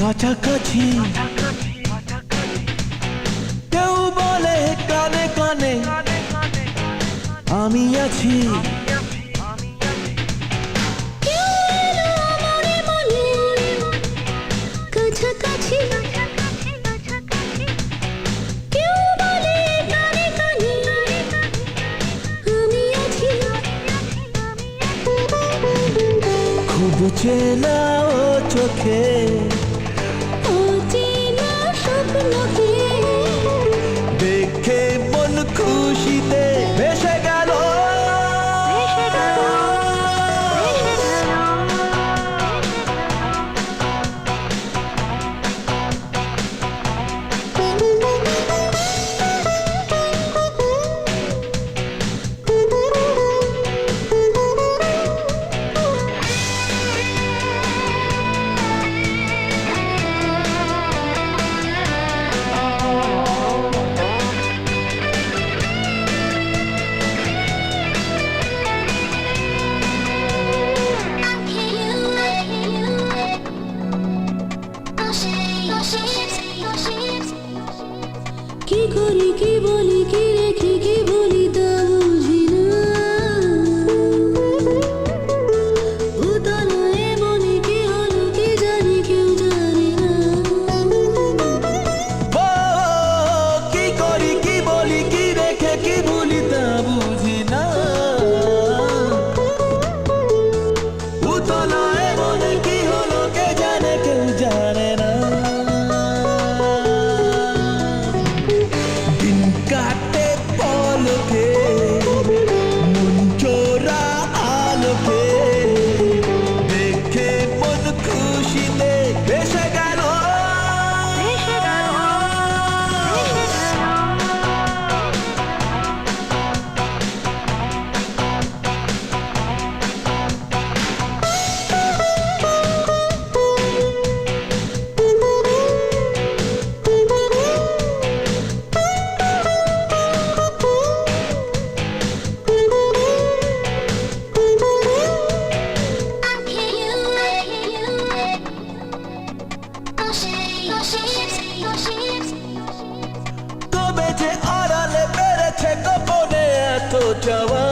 কাছাকাছি কেউ বলে কানে কানে আমি আছি। খুব চেনা ও চোখে দেখে মন খুশিতে ভেসে গেল। কি করি কি বলি কি রেখি কি বলি তা বুঝি না। উতলায় মনে কি হলো কি জানি কেউ জানে না। কি করি কি বলি কি রেখে কি ভুলি তা বুঝি না। উতলায় মনে কি হলো কে জানে কেউ জানে না। কাটে পলকে মন চোরা আলোকে দেখে মন খুশিতে ভেসে গেল। তবে যে আড়ালে বেড়েছে গোপনে এত চাওয়া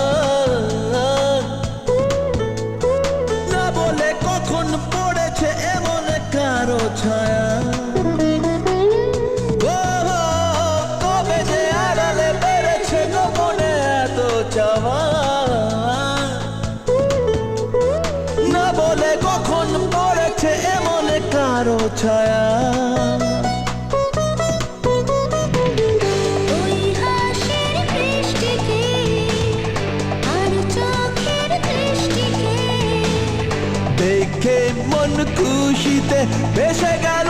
না বলে কখন পড়েছে এমন কারো ছায়া। তবে যে আড়ালে বেড়েছে গোপনে এত চাওয়া না বলে কখন পড়েছে এমন কারো ছায়া। দেখে মন খুশিতে ভেসে গেল।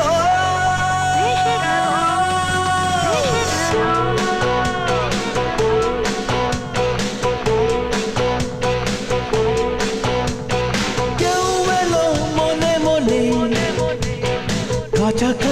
কেউ এলো মনে মনে কাছাকাছি।